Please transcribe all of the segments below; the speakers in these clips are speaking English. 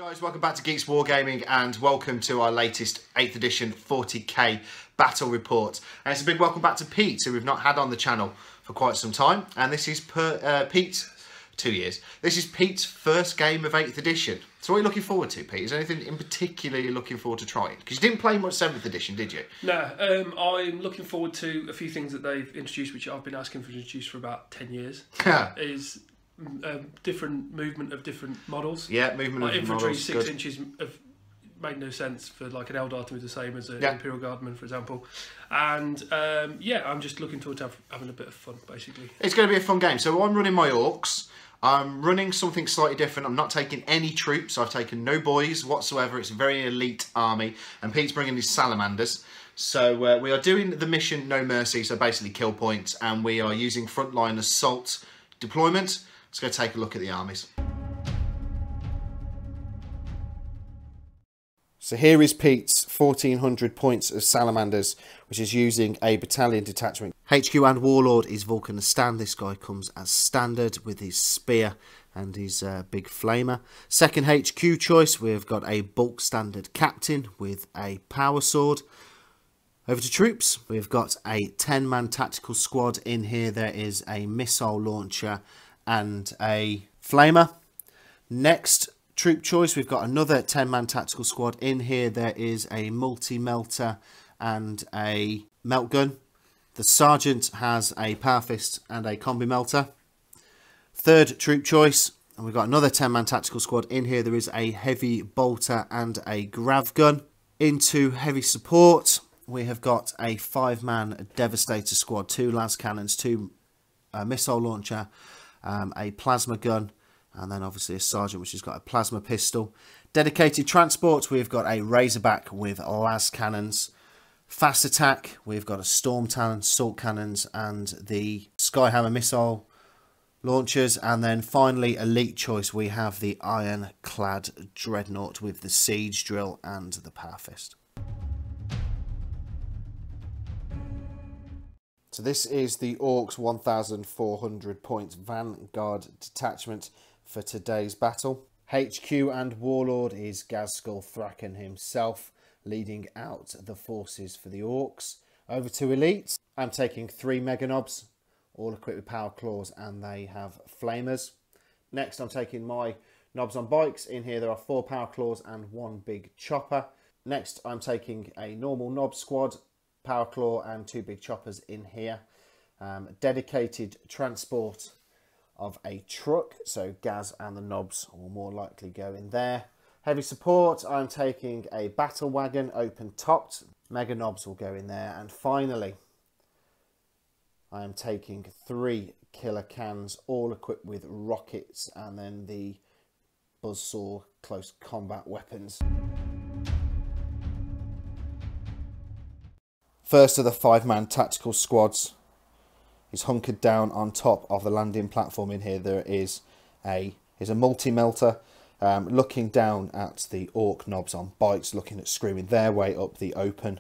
Guys, welcome back to Geeks Wargaming and welcome to our latest 8th edition 40k battle report. And it's a big welcome back to Pete, who we've not had on the channel for quite some time. And this is Pete, 2 years. This is Pete's first game of 8th edition. So what are you looking forward to, Pete? Is there anything in particular you're looking forward to trying? Because you didn't play much 7th edition, did you? No, I'm looking forward to a few things that they've introduced, which I've been asking for introduced for about 10 years. is different movement of different models. Yeah, movement like of infantry, models. 6 good. inches have made no sense for like an Eldar to be the same as an Yeah. Imperial Guardman, for example. And yeah, I'm just looking forward to having a bit of fun, basically. It's going to be a fun game. So I'm running my Orks. I'm running something slightly different. I'm not taking any troops. I've taken no boys whatsoever. It's a very elite army. And Pete's bringing his Salamanders. So we are doing the mission No Mercy, so basically kill points. And we are using frontline assault deployment. Let's go take a look at the armies. So here is Pete's 1400 points of Salamanders, which is using a battalion detachment. HQ and Warlord is Vulkan stand. This guy comes as standard with his spear and his big flamer. Second HQ choice, we've got a bulk standard captain with a power sword. Over to troops, we've got a 10-man tactical squad. In here there is a missile launcher and a flamer. Next troop choice, we've got another 10-man tactical squad. In here there is a multi-melter and a melt gun. The sergeant has a power fist and a combi melter. Third troop choice, and we've got another 10-man tactical squad. In here there is a heavy bolter and a grav gun. Into heavy support, we have got a 5-man devastator squad, 2 las cannons, 2 missile launcher, a plasma gun, and then obviously a sergeant which has got a plasma pistol. Dedicated transport, we've got a Razorback with las cannons. Fast attack, we've got a storm talon, salt cannons, and the Skyhammer missile launchers. And then finally, elite choice, we have the ironclad dreadnought with the siege drill and the power fist. So this is the Orks 1400 points Vanguard detachment for today's battle. HQ and Warlord is Gazskull Thraken himself, leading out the forces for the Orks. Over to elites, I'm taking 3 Mega Nobs, all equipped with power claws, and they have flamers. Next, I'm taking my Nobs on bikes. In here there are 4 power claws and 1 big chopper. Next, I'm taking a normal Nob squad, power claw and 2 big choppers in here. Dedicated transport of a truck, so Gaz and the Nobs will more likely go in there. Heavy support, I'm taking a battle wagon open topped. Mega Nobs will go in there. And finally, I am taking 3 killer cans, all equipped with rockets and then the buzzsaw close combat weapons. First of the 5-man tactical squads is hunkered down on top of the landing platform. In here there is a multi-melter looking down at the Ork Nobs on bikes, looking at screaming their way up the open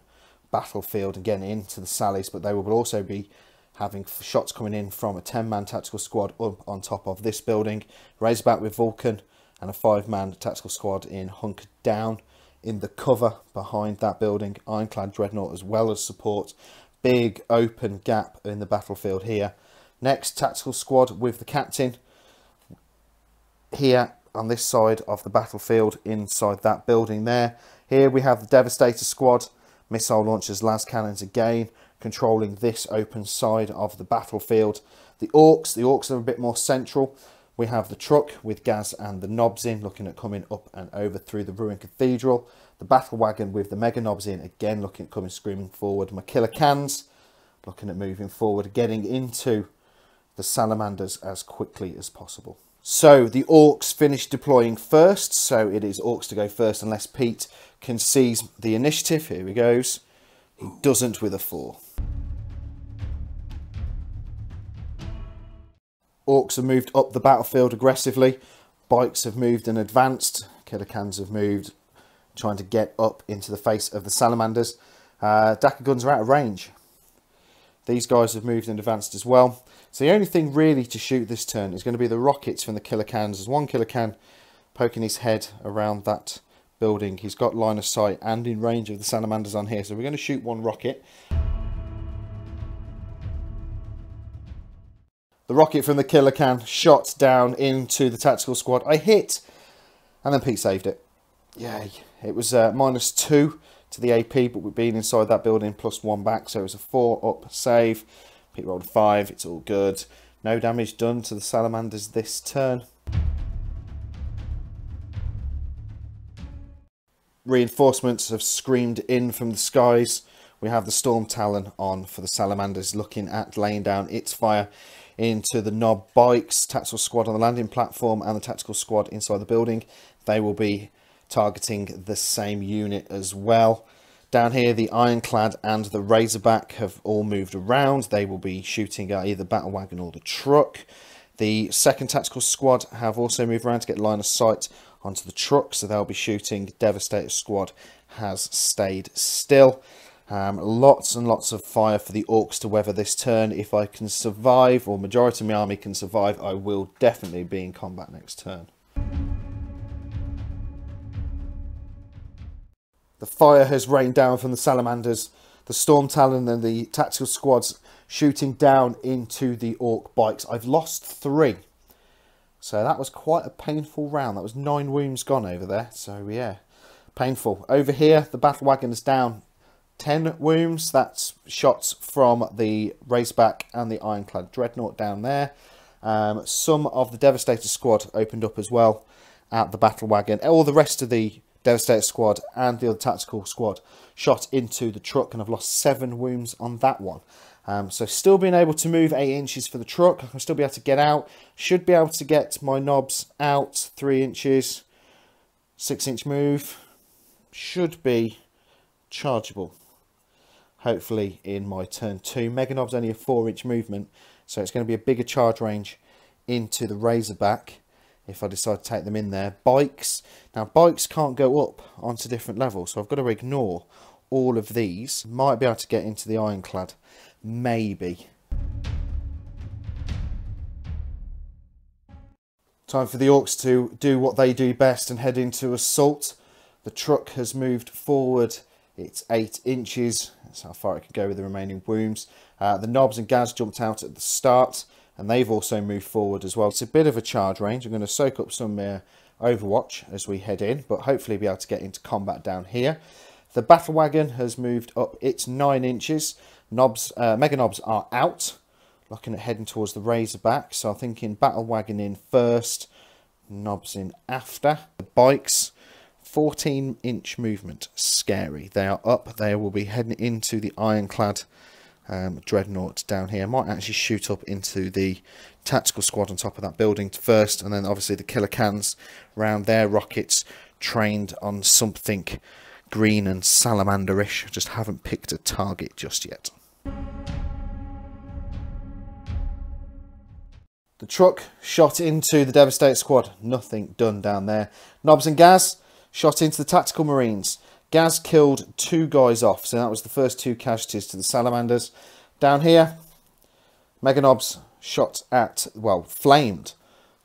battlefield and getting into the sallies, but they will also be having shots coming in from a 10-man tactical squad up on top of this building. Razorback with Vulkan and a 5-man tactical squad in hunkered down in the cover behind that building. Ironclad dreadnought as well as support. Big open gap in the battlefield here. Next, tactical squad with the captain here on this side of the battlefield inside that building there. Here we have the Devastator squad, missile launchers, las cannons again, controlling this open side of the battlefield. The Orks are a bit more central. We have the truck with Gaz and the Nobs in, looking at coming up and over through the ruined cathedral. The battle wagon with the Mega Nobs in, again looking at coming screaming forward. My killer cans, looking at moving forward, getting into the Salamanders as quickly as possible. So the Orks finished deploying first, so it is Orks to go first unless Pete can seize the initiative. Here he goes. He doesn't with a 4. Orks have moved up the battlefield aggressively. Bikes have moved and advanced. Killer cans have moved, trying to get up into the face of the Salamanders. Daka guns are out of range. These guys have moved and advanced as well. So the only thing really to shoot this turn is going to be the rockets from the killer cans. There's 1 killer can poking his head around that building. He's got line of sight and in range of the Salamanders on here. So we're going to shoot one rocket. The rocket from the killer can shot down into the tactical squad. I hit, and then Pete saved it. Yay. It was -2 to the AP, but we've been inside that building, +1 back, so it was a 4 up save. Pete rolled a 5, it's all good. No damage done to the Salamanders this turn. Reinforcements have screamed in from the skies. We have the Storm Talon on for the Salamanders, looking at laying down its fire into the Knob Bikes, tactical squad on the landing platform and the tactical squad inside the building. They will be targeting the same unit as well. Down here, the Ironclad and the Razorback have all moved around. They will be shooting at either Battle Wagon or the truck. The 2nd Tactical Squad have also moved around to get line of sight onto the truck, so they'll be shooting. Devastator Squad has stayed still. Lots and lots of fire for the Orks to weather this turn. If I can survive, or majority of my army can survive, I will definitely be in combat next turn. The fire has rained down from the Salamanders, the Storm Talon and the tactical squads shooting down into the Ork Bikes. I've lost 3. So that was quite a painful round. That was 9 wounds gone over there. So yeah, painful. Over here, the Battle Wagon is down 10 wounds. That's shots from the Razorback and the Ironclad Dreadnought down there. Some of the Devastator Squad opened up as well at the Battle Wagon. All the rest of the Devastator Squad and the other tactical squad shot into the truck, and I've lost 7 wounds on that one. So still being able to move 8 inches for the truck. I'll still be able to get out. Should be able to get my knobs out 3 inches. 6-inch move. Should be chargeable. Hopefully in my turn 2. Mega knob's only a 4-inch movement, so it's going to be a bigger charge range into the Razorback if I decide to take them in there. Bikes. Now, bikes can't go up onto different levels, so I've got to ignore all of these. Might be able to get into the Ironclad. Maybe. Time for the Orks to do what they do best and head into assault. The truck has moved forward. It's 8 inches. That's how far it can go with the remaining wounds. The Knobs and Gaz jumped out at the start, and they've also moved forward as well. It's a bit of a charge range. I'm going to soak up some Overwatch as we head in, but hopefully be able to get into combat down here. The Battle Wagon has moved up. It's 9 inches. Knobs, Mega Knobs are out, looking at heading towards the Razorback. So I'm thinking Battle Wagon in first, Knobs in after. The Bikes, 14-inch movement. Scary. They are up. They will be heading into the Ironclad Dreadnought down here. Might actually shoot up into the tactical squad on top of that building first, and then obviously the killer cans round their rockets trained on something green and salamanderish. Just haven't picked a target just yet. The truck shot into the Devastator squad. Nothing done down there. Knobs and Gaz shot into the tactical marines. Gaz killed 2 guys off, so that was the first 2 casualties to the Salamanders. Down here, Mega Knobs shot at, well, flamed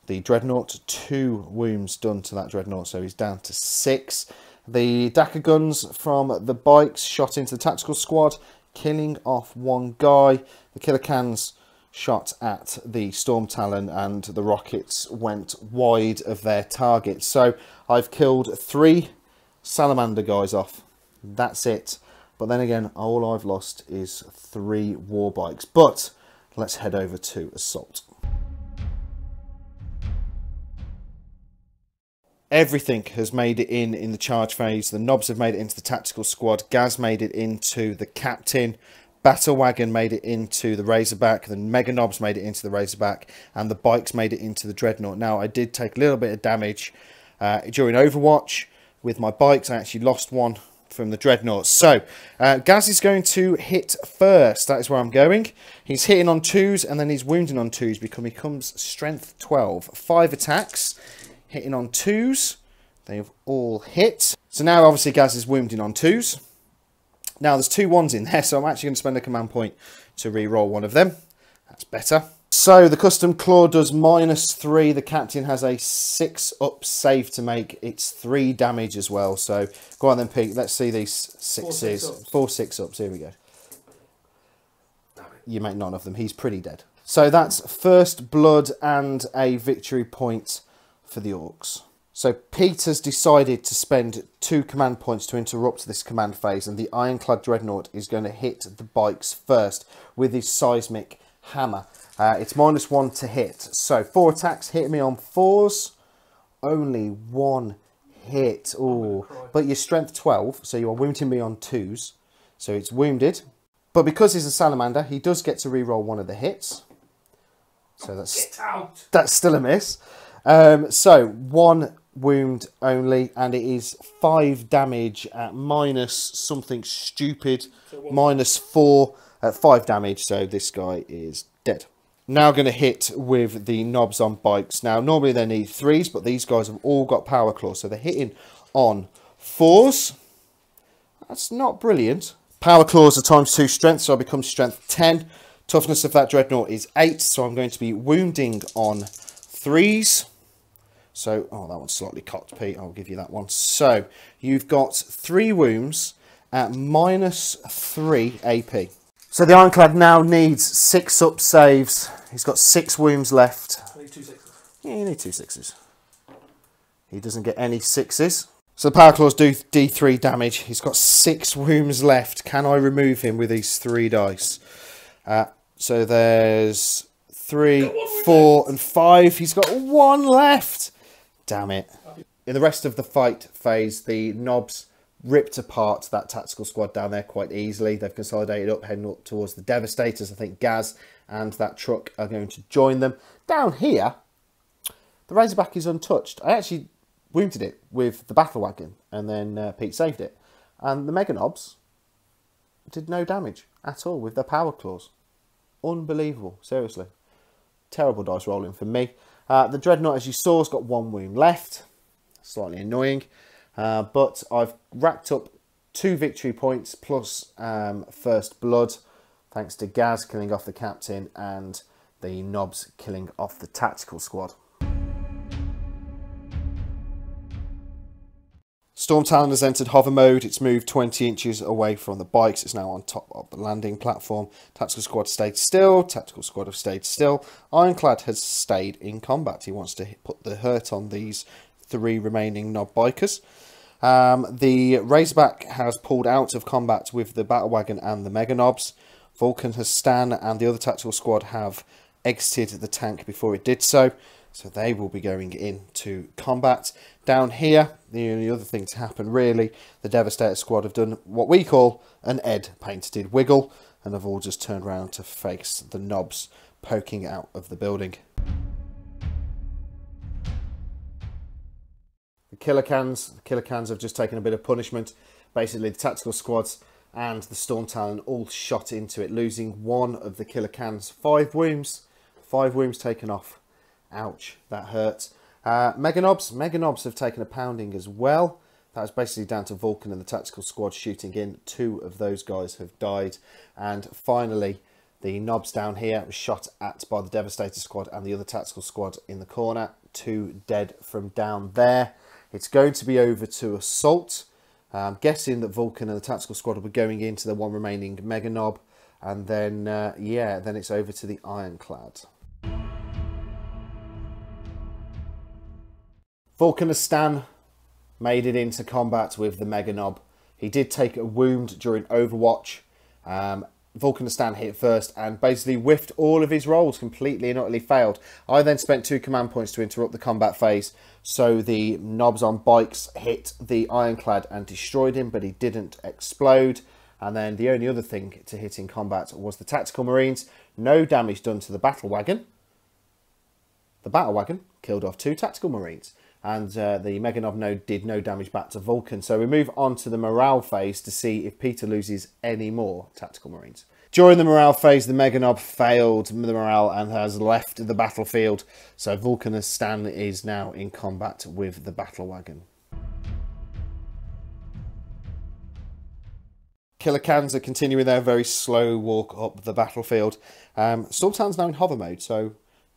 the Dreadnought. 2 wounds done to that Dreadnought, so he's down to 6. The Dakka guns from the Bikes shot into the tactical squad, killing off 1 guy. The killer cans shot at the Storm Talon, and the rockets went wide of their target. So I've killed 3 Salamander guys off. That's it. But then again, all I've lost is 3 war bikes. But let's head over to assault. Everything has made it in the charge phase. The Knobs have made it into the tactical squad. Gaz made it into the captain. Battle Wagon made it into the Razorback. The Mega Knobs made it into the Razorback. And the Bikes made it into the Dreadnought. Now, I did take a little bit of damage during Overwatch. With my Bikes, I actually lost 1 from the Dreadnought. So, Gaz is going to hit first. That is where I'm going. He's hitting on 2s, and then he's wounding on 2s because he comes strength 12. 5 attacks, hitting on 2s. They've all hit. So now, obviously, Gaz is wounding on 2s. Now, there's 2 1s in there, so I'm actually going to spend a command point to re-roll one of them. That's better. So the custom claw does -3. The captain has a 6-up save to make. It's 3 damage as well. So go on then, Pete. Let's see these 6s. 4 6-ups. Here we go. You make none of them. He's pretty dead. So that's first blood and a victory point for the Orks. So Pete has decided to spend 2 command points to interrupt this command phase, and the Ironclad Dreadnought is going to hit the bikes first with his seismic hammer. It's -1 to hit. So 4 attacks, hit me on 4s. Only 1 hit. Oh, but your strength 12, so you are wounding me on 2s. So it's wounded. But because he's a salamander, he does get to re-roll 1 of the hits. So that's still a miss. So 1 wound only, and it is 5 damage at minus something stupid. So -4 at 5 damage. So this guy is dead. Now going to hit with the knobs on bikes. Now normally they need 3s, but these guys have all got power claws, so they're hitting on 4s. That's not brilliant. Power claws are ×2 strength, so I become strength 10. Toughness of that dreadnought is 8, so I'm going to be wounding on 3s. So, oh, that one's slightly cocked, Pete. I'll give you that one. So you've got 3 wounds at -3 AP. So the Ironclad now needs 6-up saves. He's got 6 wounds left. I need 2 6s. Yeah, you need 2 6s. He doesn't get any 6s. So the power claws do D3 damage. He's got 6 wounds left. Can I remove him with these 3 dice? So there's 3, 4, and 5. He's got 1 left. Damn it. In the rest of the fight phase, the knobs ripped apart that tactical squad down there quite easily. They've consolidated up, heading up towards the Devastators. I think Gaz and that truck are going to join them. Down here, the Razorback is untouched. I actually wounded it with the battle wagon, and then Pete saved it. And the Mega Knobs did no damage at all with their power claws. Unbelievable, seriously. Terrible dice rolling for me. The Dreadnought, as you saw, has got 1 wound left. Slightly annoying. But I've racked up 2 victory points plus first blood, thanks to Gaz killing off the captain and the knobs killing off the tactical squad. Storm Talon has entered hover mode. It's moved 20 inches away from the bikes. It's now on top of the landing platform. Tactical squad stayed still. Tactical squad have stayed still. Ironclad has stayed in combat. He wants to put the hurt on these 3 remaining knob bikers. The Razorback has pulled out of combat with the battle wagon and the Mega Knobs. Vulcan has Stan and the other tactical squad have exited the tank before it did so. So they will be going into combat. Down here, the only other thing to happen really, the Devastator squad have done what we call an Ed painted wiggle, and have all just turned around to face the knobs poking out of the building. The Killer Cans have just taken a bit of punishment. Basically, the tactical squads and the Storm Talon all shot into it, losing 1 of the Killer Cans. 5 wounds. 5 wounds taken off. Ouch, that hurts. Mega Knobs have taken a pounding as well. That was basically down to Vulcan and the tactical squad shooting in. 2 of those guys have died. And finally, the Knobs down here was shot at by the Devastator squad and the other tactical squad in the corner. 2 dead from down there. It's going to be over to Assault. I'm guessing that Vulcan and the tactical squad will be going into the 1 remaining Mega Knob. And then, yeah, then it's over to the Ironclad. Vulcan Stan made it into combat with the Mega Knob. He did take a wound during Overwatch. Vulcan Stan hit first and basically whiffed all of his rolls, completely and utterly failed. I then spent 2 command points to interrupt the combat phase, so the knobs on bikes hit the Ironclad and destroyed him, but he didn't explode. And then the only other thing to hit in combat was the Tactical Marines. No damage done to the Battle Wagon. The Battle Wagon killed off 2 Tactical Marines. And the Mega Knob did no damage back to Vulcan. So we move on to the morale phase to see if Peter loses any more Tactical Marines. During the morale phase, the Mega Knob failed the morale and has left the battlefield. So Vulcan Stan is now in combat with the Battle Wagon. Killer Cans are continuing their very slow walk up the battlefield. Stormtalon's now in hover mode, so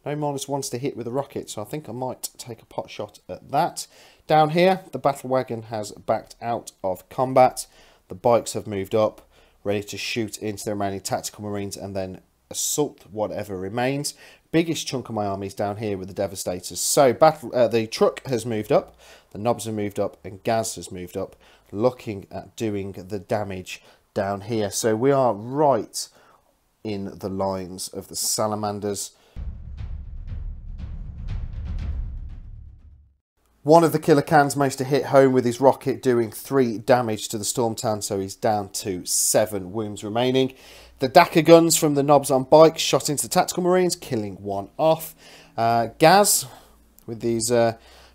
no -1s to hit with a rocket, so I think I might take a pot shot at that. Down here, the battle wagon has backed out of combat. The bikes have moved up, ready to shoot into the remaining tactical marines and then assault whatever remains. Biggest chunk of my army is down here with the Devastators. So the truck has moved up, the knobs have moved up, and Gaz has moved up, looking at doing the damage down here. So we are right in the lines of the Salamanders. One of the Killer Cans managed to hit home with his rocket, doing 3 damage to the Stormtalon, so he's down to 7 wounds remaining. The Dakka guns from the knobs on bikes shot into the tactical marines, killing 1 off. Gaz, with these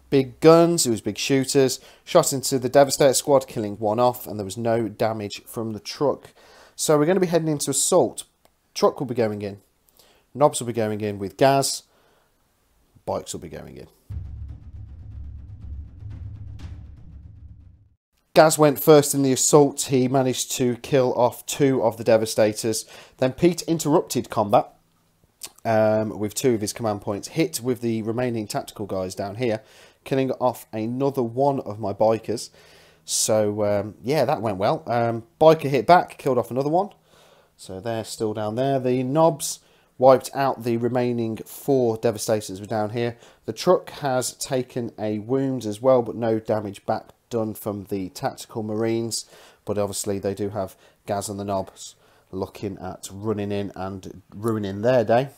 big guns, it was big shooters, shot into the Devastator squad, killing 1 off, and there was no damage from the truck. So we're going to be heading into assault. Truck will be going in. Knobs will be going in with Gaz. Bikes will be going in. Gaz went first in the assault. He managed to kill off 2 of the Devastators. Then Pete interrupted combat with 2 of his command points, hit with the remaining tactical guys down here, killing off another 1 of my bikers. So, yeah, that went well. Biker hit back, killed off another 1. So they're still down there. The knobs wiped out the remaining 4 Devastators were down here. The truck has taken a wound as well, but no damage back done from the tactical marines, but obviously they do have Gaz and the knobs looking at running in and ruining their day.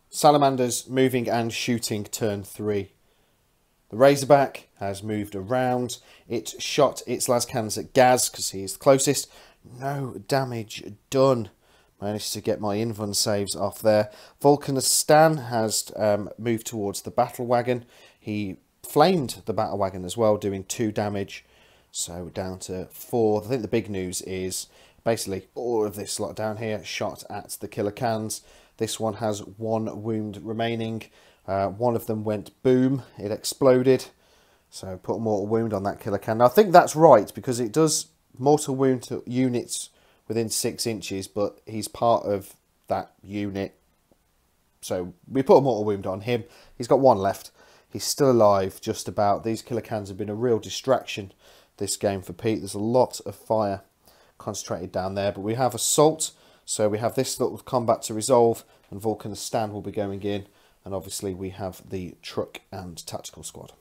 Salamanders moving and shooting turn 3. The Razorback has moved around. It shot its last cannons at Gaz because he is the closest. No damage done. Managed to get my invuln saves off there. Vulkans has moved towards the battle wagon. He flamed the battle wagon as well, doing 2 damage. So down to 4. I think the big news is basically all of this lot down here shot at the Killer Cans. This one has 1 wound remaining. One of them went boom. It exploded. So put a mortal wound on that Killer Can. Now I think that's right because it does mortal wound to units within 6 inches, but he's part of that unit. So we put a mortal wound on him. He's got 1 left. He's still alive, just about. These Killer Cans have been a real distraction this game for Pete. There's a lot of fire concentrated down there, but we have assault. So we have this little combat to resolve, and Vulkan's will be going in. And obviously we have the truck and tactical squad.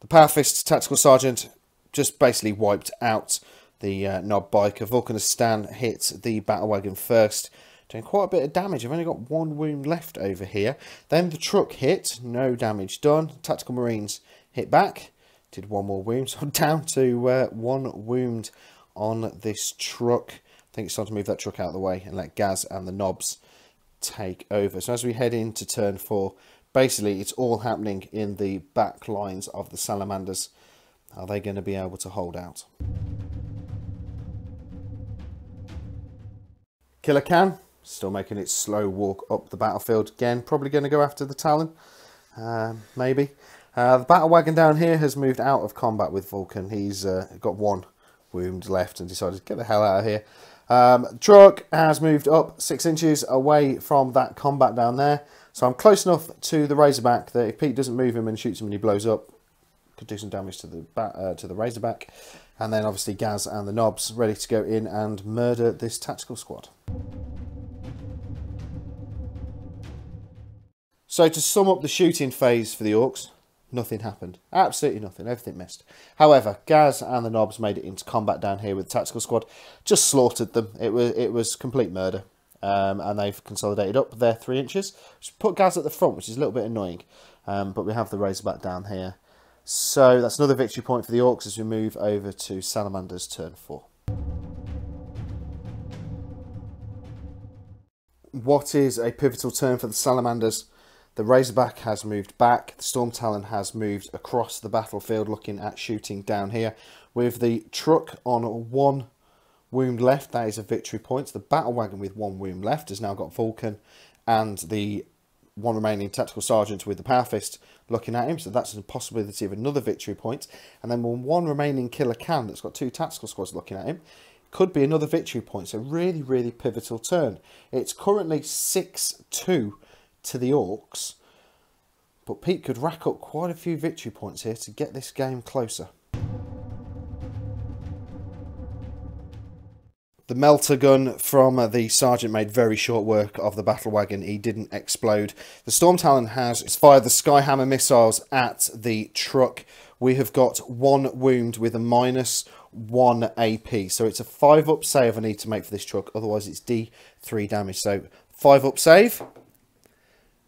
The Powerfist Tactical Sergeant just basically wiped out the knob biker. Vulkanistan hit the battle wagon first, doing quite a bit of damage. I've only got 1 wound left over here. Then the truck hit, no damage done. Tactical Marines hit back, did 1 more wound. So I'm down to 1 wound on this truck. I think it's time to move that truck out of the way and let Gaz and the knobs take over. So as we head into turn 4, basically it's all happening in the back lines of the Salamanders. Are they going to be able to hold out? Killer Can, still making its slow walk up the battlefield. Again, probably going to go after the Talon. Maybe. The battle wagon down here has moved out of combat with Vulkan. He's got 1 wound left and decided to get the hell out of here. Truck has moved up 6 inches away from that combat down there. So I'm close enough to the Razorback that if Pete doesn't move him and shoots him and he blows up, could do some damage to the Razorback. And then obviously Gaz and the knobs ready to go in and murder this tactical squad. So to sum up the shooting phase for the Orks, nothing happened. Absolutely nothing. Everything missed. However, Gaz and the knobs made it into combat down here with the tactical squad. Just slaughtered them. It was complete murder. And they've consolidated up their 3 inches. Just put Gaz at the front, which is a little bit annoying. But we have the Razorback down here. So that's another victory point for the Orks as we move over to Salamanders turn 4. What is a pivotal turn for the Salamanders? The Razorback has moved back. The Stormtalon has moved across the battlefield looking at shooting down here. With the truck on 1 wound left, that is a victory point. The battle wagon with 1 wound left has now got Vulkan, and the one remaining tactical sergeant with the power fist looking at him, so that's a possibility of another victory point. And then one remaining killer can that's got 2 tactical squads looking at him. Could be another victory point, so really, really pivotal turn. It's currently 6-2 to the Orks, but Pete could rack up quite a few victory points here to get this game closer. The melter gun from the sergeant made very short work of the battle wagon. He didn't explode. The Storm Talon has fired the Skyhammer missiles at the truck. We have got 1 wound with a -1 AP. So it's a 5-up save I need to make for this truck. Otherwise it's D3 damage. So 5-up save?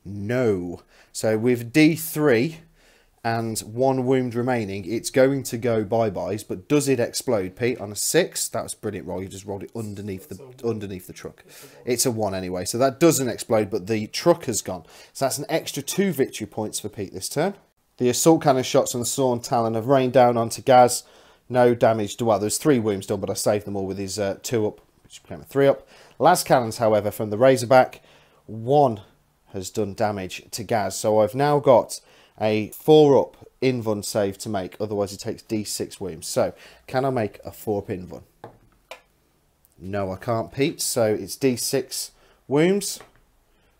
No. So with D3 and 1 wound remaining, it's going to go bye-byes. But does it explode, Pete? On a 6, that was a brilliant roll. You just rolled it underneath the truck. It's a 1 anyway, so that doesn't explode, but the truck has gone. So that's an extra 2 victory points for Pete this turn. The assault cannon shots on the Storm Talon have rained down onto Gaz. No damage to, well, there's 3 wounds done, but I saved them all with his 2-up, which became a 3-up. Las cannons, however, from the Razorback, 1 has done damage to Gaz. So I've now got a 4-up invuln save to make, otherwise it takes D6 wounds. So, can I make a 4-up invuln? No, I can't, Pete. So it's D6 wounds.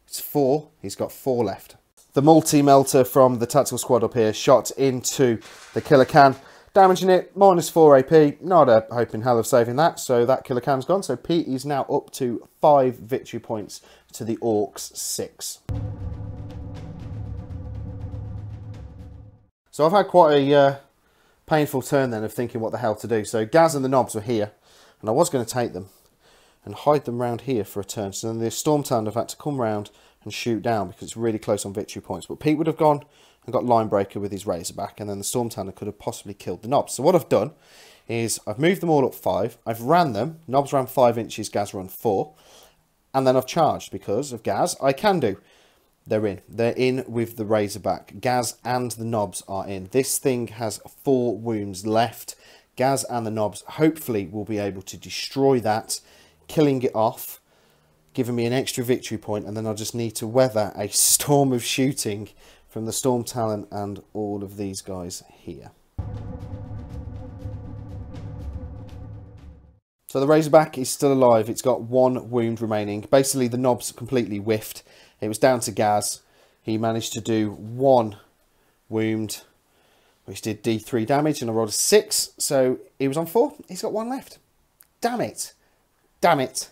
It's 4. He's got 4 left. The multi-melter from the tactical squad up here shot into the killer can, damaging it, -4 AP. Not a hope in hell of saving that, so that killer can's gone. So Pete is now up to 5 victory points to the Orks 6. So I've had quite a painful turn then of thinking what the hell to do. So Gaz and the knobs were here, and I was going to take them and hide them round here for a turn. So then the Storm Talon have had to come round and shoot down because it's really close on victory points. But Pete would have gone and got Linebreaker with his Razorback, and then the Storm Talon could have possibly killed the knobs. So what I've done is I've moved them all up 5. I've ran them. Knobs ran 5 inches, Gaz run 4. And then I've charged because of Gaz. I can do. They're in. They're in with the Razorback. Gaz and the knobs are in. This thing has 4 wounds left. Gaz and the knobs hopefully will be able to destroy that, killing it off, giving me an extra victory point, and then I'll just need to weather a storm of shooting from the Storm Talon and all of these guys here. So the Razorback is still alive. It's got 1 wound remaining. Basically, the knobs completely whiffed. It was down to Gaz. He managed to do 1 wound, which did D3 damage, and I rolled a 6. So he was on 4. He's got 1 left. Damn it. Damn it.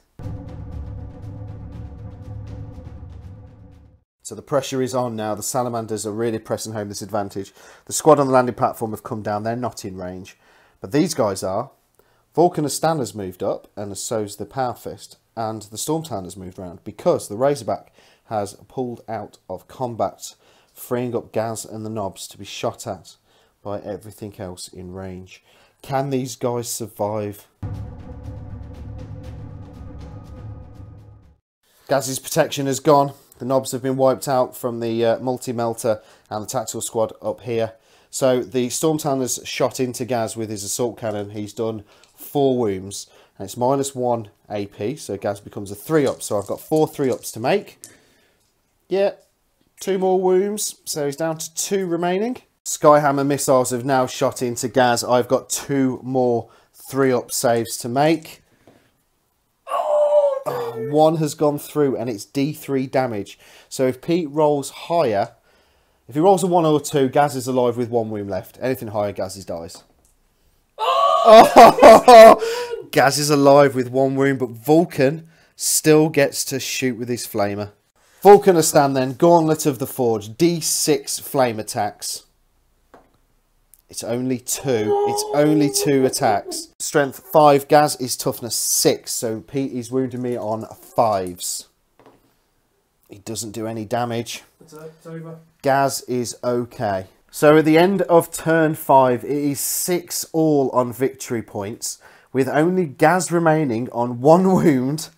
So the pressure is on now. The Salamanders are really pressing home this advantage. The squad on the landing platform have come down. They're not in range. But these guys are. Vulkan Stan has moved up, and so's the Power Fist. And the Storm Talon has moved around because the Razorback has pulled out of combat, freeing up Gaz and the knobs to be shot at by everything else in range. Can these guys survive? Gaz's protection has gone. The knobs have been wiped out from the multi-melter and the tactical squad up here. So the Storm Talon has shot into Gaz with his assault cannon. He's done 4 wounds, and it's -1 AP, so Gaz becomes a 3-up. So I've got 4 3-ups to make. Yeah, 2 more wounds, so he's down to 2 remaining. Skyhammer missiles have now shot into Gaz. I've got 2 more 3-up saves to make. Oh, 1 has gone through, and it's D3 damage. So if Pete rolls higher, if he rolls a 1 or 2, Gaz is alive with 1 wound left. Anything higher, Gaz dies. Oh! Gaz is alive with 1 wound, but Vulkan still gets to shoot with his flamer. Vulkan Stan then, Gauntlet of the Forge, D6 flame attacks. It's only 2. It's only 2 attacks. Strength 5, Gaz is toughness 6, so Pete is wounding me on 5s. He doesn't do any damage. It's over. Gaz is okay. So at the end of turn 5, it is 6-all on victory points, with only Gaz remaining on 1 wound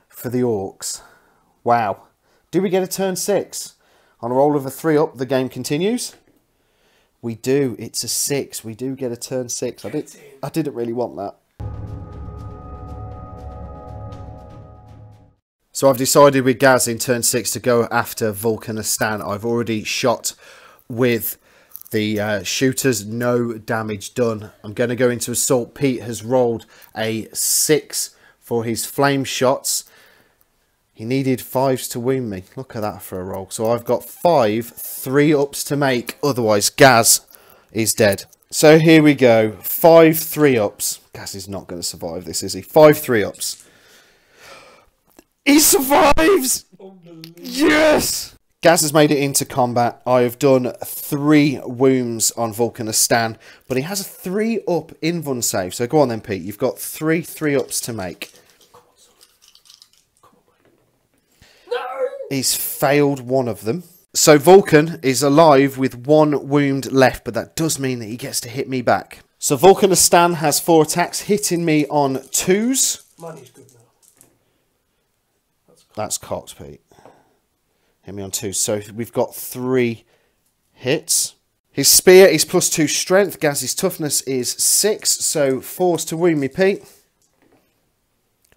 for the Orks. Wow. Do we get a turn 6? On a roll of a 3-up, the game continues. We do. It's a 6. We do get a turn 6. I didn't really want that. So I've decided with Gaz in turn 6 to go after Vulkanistan. I've already shot with the shooters, no damage done. I'm going to go into assault. Pete has rolled a 6 for his flame shots. He needed 5s to wound me. Look at that for a roll. So I've got 5 3-ups to make. Otherwise, Gaz is dead. So here we go. 5 3-ups. Gaz is not going to survive this, is he? 5 3-ups. He survives! Yes! Gaz has made it into combat. I have done 3 wounds on Vulkanistan, but he has a 3-up invuln save. So go on then, Pete. You've got 3 3-ups to make. He's failed one of them. So Vulcan is alive with 1 wound left, but that does mean that he gets to hit me back. So Vulkanistan has 4 attacks, hitting me on 2s. Money's good now. That's cocked, Pete. Hit me on 2s. So we've got 3 hits. His spear is +2 strength. Gaz's toughness is 6, so 4s to wound me, Pete.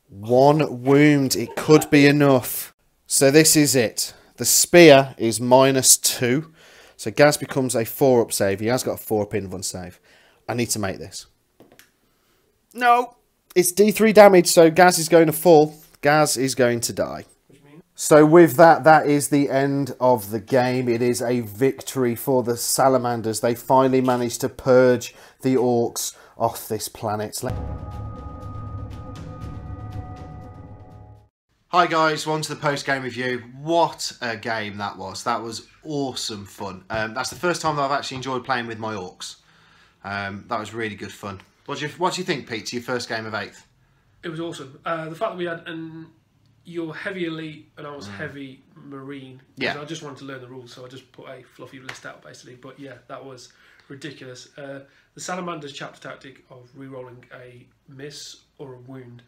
1 wound. It could be enough. So this is it. The spear is -2. So Gaz becomes a 4-up save. He has got a 4-up invuln save. I need to make this. No! It's D3 damage, so Gaz is going to fall. Gaz is going to die. So with that, that is the end of the game. It is a victory for the Salamanders. They finally managed to purge the Orks off this planet. Hi guys, on to the post-game review. What a game that was. That was awesome fun. That's the first time that I've actually enjoyed playing with my Orks. That was really good fun. What do you think, Pete, to your first game of 8th? It was awesome. The fact that we had your heavy elite and I was heavy marine. Yeah. I just wanted to learn the rules, so I just put a fluffy list out basically. But yeah, that was ridiculous. The Salamanders chapter tactic of re-rolling a miss or a wound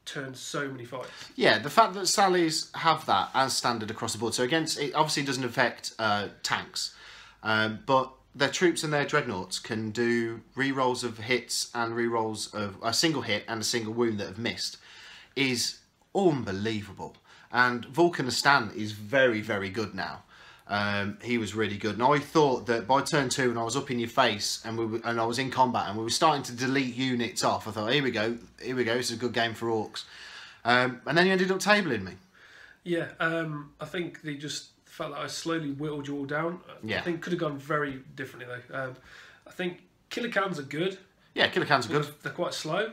turns so many fights. Yeah, the fact that Sallies have that as standard across the board. So against, it obviously doesn't affect tanks, but their troops and their dreadnoughts can do re-rolls of hits and re-rolls of a single hit and a single wound that have missed. Is unbelievable. And Vulkanistan is very, very good now. He was really good, and I thought that by turn 2, when I was up in your face and I was in combat and we were starting to delete units off, I thought, here we go, this is a good game for Orks. And then you ended up tabling me. Yeah, I think the fact that I slowly whittled you all down, I think could have gone very differently though. I think killer cans are good. Yeah, killer cans are good. They're quite slow.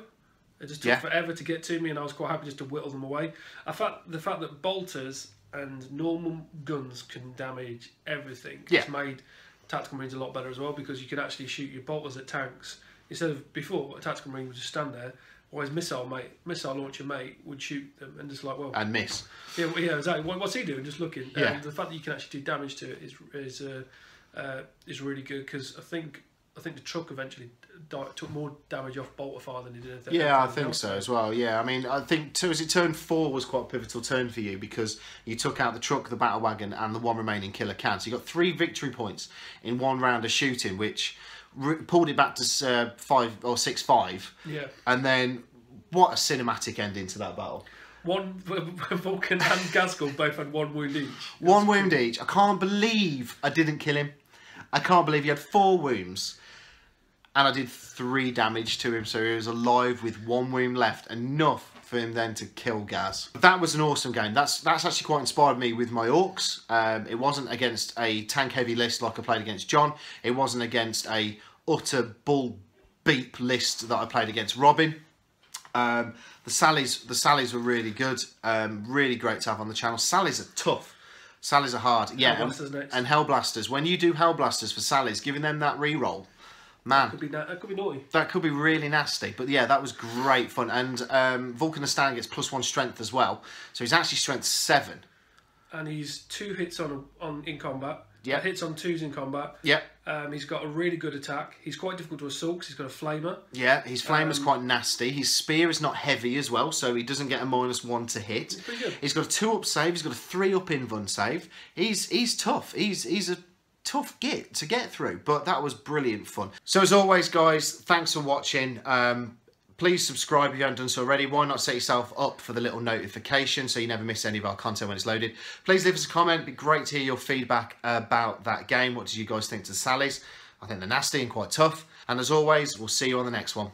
It just took forever to get to me, and I was quite happy just to whittle them away. The fact that bolters and normal guns can damage everything. It's made tactical marines a lot better as well, because you can actually shoot your bolters at tanks instead of before a tactical marine would just stand there. Whereas missile launcher mate would shoot them and just like and miss. Yeah, exactly. What's he doing? Just looking. Yeah. And the fact that you can actually do damage to it is really good, because I think the truck eventually took more damage off bolter fire than he did anything. Yeah, I think so as well. Yeah, I mean, I think turn 4 was quite a pivotal turn for you, because you took out the truck, the battle wagon, and the 1 remaining killer can. So you got 3 victory points in 1 round of shooting, which pulled it back to 5 or 6-5. Yeah. And then what a cinematic ending to that battle. Vulcan and Gaskell both had 1 wound each. 1 wound each. I can't believe I didn't kill him. I can't believe he had 4 wounds. And I did 3 damage to him, so he was alive with 1 wound left, enough for him then to kill Gaz. That was an awesome game. That's actually quite inspired me with my Orks. It wasn't against a tank-heavy list like I played against John. It wasn't against a utter bull beep list that I played against Robin. The Sallies were really good. Really great to have on the channel. Sallies are tough. Sallies are hard. Yeah, and Hellblasters. When you do Hellblasters for Sallies, giving them that re-roll, man, that could be naughty. That could be really nasty. But yeah, that was great fun. And Vulkanistan gets +1 strength as well, so he's actually strength 7. And he's 2 hits in combat. Yeah, hits on 2s in combat. Yeah. He's got a really good attack. He's quite difficult to assault because he's got a flamer. Yeah, his flamer's quite nasty. His spear is not heavy as well, so he doesn't get a -1 to hit. He's pretty good. He's got a 2-up save. He's got a 3-up invuln save. He's tough. He's a tough git to get through, but that was brilliant fun. So as always, guys, thanks for watching. Please subscribe if you haven't done so already. Why not set yourself up for the little notification so you never miss any of our content when it's loaded. Please leave us a comment. It'd be great to hear your feedback about that game. What did you guys think to the Sallies? I think they're nasty and quite tough. And as always, we'll see you on the next one.